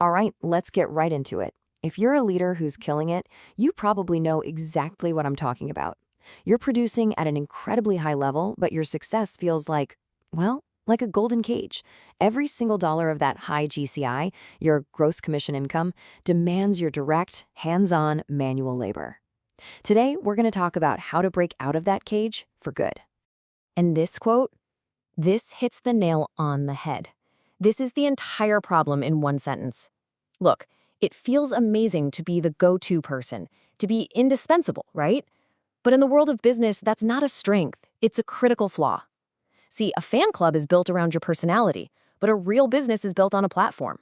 All right, let's get right into it. If you're a leader who's killing it, you probably know exactly what I'm talking about. You're producing at an incredibly high level, but your success feels like, well, like a golden cage. Every single dollar of that high GCI, your gross commission income, demands your direct, hands-on manual labor. Today, we're going to talk about how to break out of that cage for good. And this quote, this hits the nail on the head. This is the entire problem in one sentence. Look, it feels amazing to be the go-to person, to be indispensable, right? But in the world of business, that's not a strength, it's a critical flaw. See, a fan club is built around your personality, but a real business is built on a platform.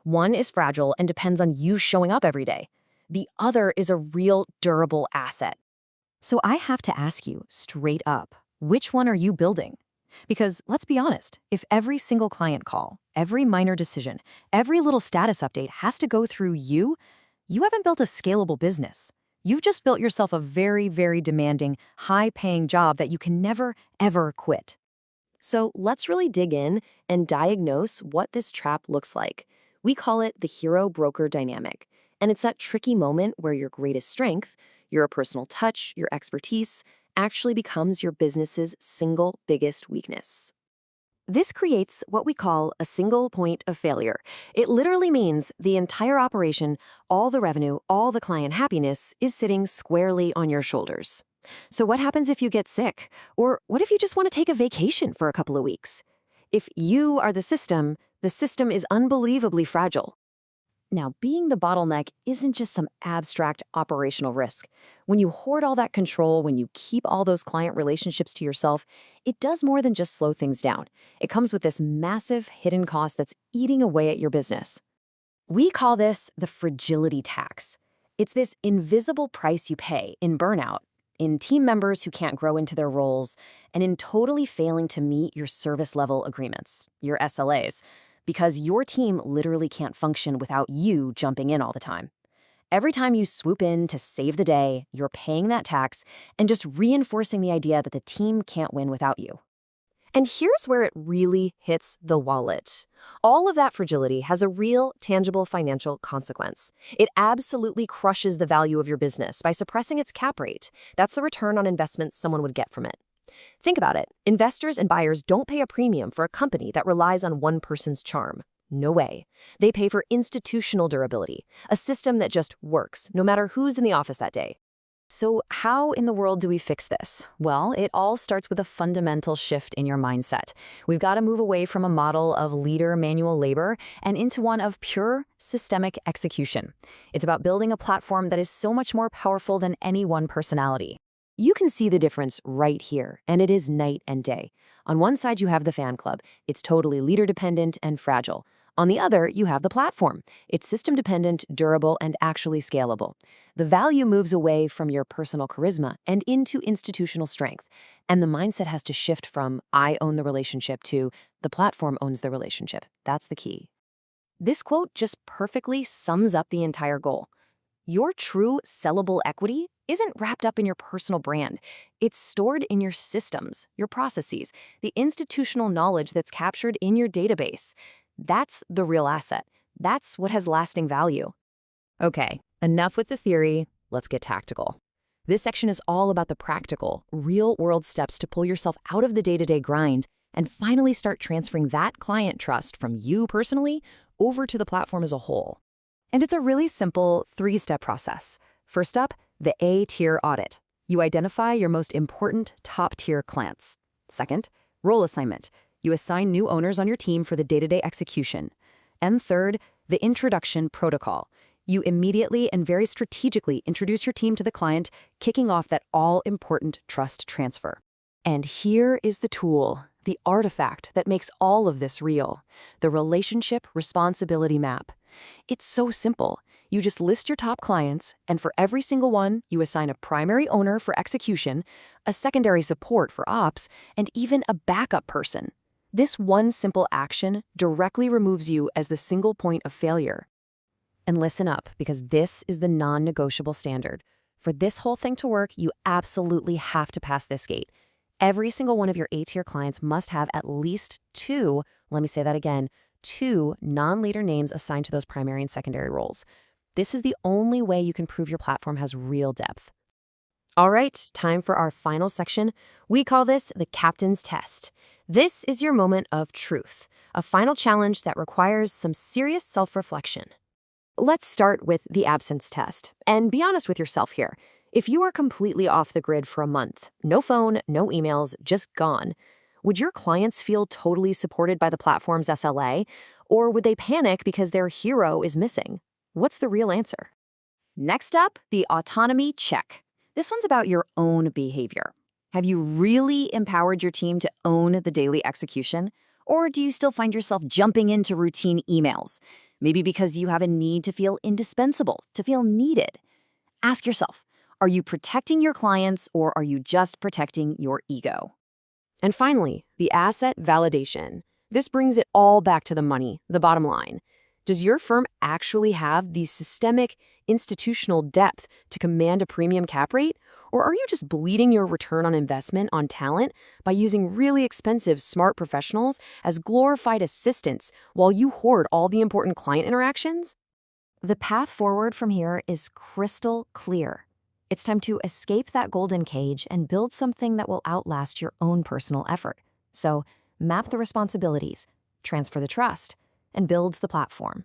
One is fragile and depends on you showing up every day. The other is a real, durable asset. So I have to ask you straight up, which one are you building? Because let's be honest, if every single client call, every minor decision, every little status update has to go through you, you haven't built a scalable business. You've just built yourself a very, very demanding, high-paying job that you can never, ever quit. So let's really dig in and diagnose what this trap looks like. We call it the hero-broker dynamic. And it's that tricky moment where your greatest strength, your personal touch, your expertise, actually becomes your business's single biggest weakness. This creates what we call a single point of failure. It literally means the entire operation, all the revenue, all the client happiness is sitting squarely on your shoulders. So what happens if you get sick? Or what if you just want to take a vacation for a couple of weeks? If you are the system is unbelievably fragile. Now, being the bottleneck isn't just some abstract operational risk. When you hoard all that control, when you keep all those client relationships to yourself, it does more than just slow things down. It comes with this massive hidden cost that's eating away at your business. We call this the fragility tax. It's this invisible price you pay in burnout, in team members who can't grow into their roles, and in totally failing to meet your service level agreements, your SLAs. Because your team literally can't function without you jumping in all the time. Every time you swoop in to save the day, you're paying that tax and just reinforcing the idea that the team can't win without you. And here's where it really hits the wallet. All of that fragility has a real, tangible financial consequence. It absolutely crushes the value of your business by suppressing its cap rate. That's the return on investment someone would get from it. Think about it. Investors and buyers don't pay a premium for a company that relies on one person's charm. No way. They pay for institutional durability, a system that just works, no matter who's in the office that day. So how in the world do we fix this? Well, it all starts with a fundamental shift in your mindset. We've got to move away from a model of leader manual labor and into one of pure systemic execution. It's about building a platform that is so much more powerful than any one personality. You can see the difference right here, and it is night and day. On one side, you have the fan club. It's totally leader-dependent and fragile. On the other, you have the platform. It's system-dependent, durable, and actually scalable. The value moves away from your personal charisma and into institutional strength. And the mindset has to shift from, I own the relationship, to, the platform owns the relationship. That's the key. This quote just perfectly sums up the entire goal. Your true sellable equity isn't wrapped up in your personal brand. It's stored in your systems, your processes, the institutional knowledge that's captured in your database. That's the real asset. That's what has lasting value. Okay, enough with the theory. Let's get tactical. This section is all about the practical, real-world steps to pull yourself out of the day-to-day grind and finally start transferring that client trust from you personally over to the platform as a whole. And it's a really simple 3-step process. First up, the A-tier audit. You identify your most important top-tier clients. Second, role assignment. You assign new owners on your team for the day-to-day execution. And third, the introduction protocol. You immediately and very strategically introduce your team to the client, kicking off that all-important trust transfer. And here is the tool, the artifact that makes all of this real, the relationship responsibility map. It's so simple. You just list your top clients, and for every single one, you assign a primary owner for execution, a secondary support for ops, and even a backup person. This one simple action directly removes you as the single point of failure. And listen up, because this is the non-negotiable standard. For this whole thing to work, you absolutely have to pass this gate. Every single one of your A-tier clients must have at least two, let me say that again, 2 non-leader names assigned to those primary and secondary roles. This is the only way you can prove your platform has real depth. All right, time for our final section. We call this the captain's test. This is your moment of truth, a final challenge that requires some serious self-reflection. Let's start with the absence test, and be honest with yourself here. If you are completely off the grid for a month, no phone, no emails, just gone, would your clients feel totally supported by the platform's SLA, or would they panic because their hero is missing? What's the real answer? Next up, the autonomy check. This one's about your own behavior. Have you really empowered your team to own the daily execution? Or do you still find yourself jumping into routine emails? Maybe because you have a need to feel indispensable, to feel needed. Ask yourself, are you protecting your clients or are you just protecting your ego? And finally, the asset validation. This brings it all back to the money, the bottom line. Does your firm actually have the systemic, institutional depth to command a premium cap rate? Or are you just bleeding your return on investment on talent by using really expensive, smart professionals as glorified assistants while you hoard all the important client interactions? The path forward from here is crystal clear. It's time to escape that golden cage and build something that will outlast your own personal effort. So, map the responsibilities, transfer the trust, and build the platform.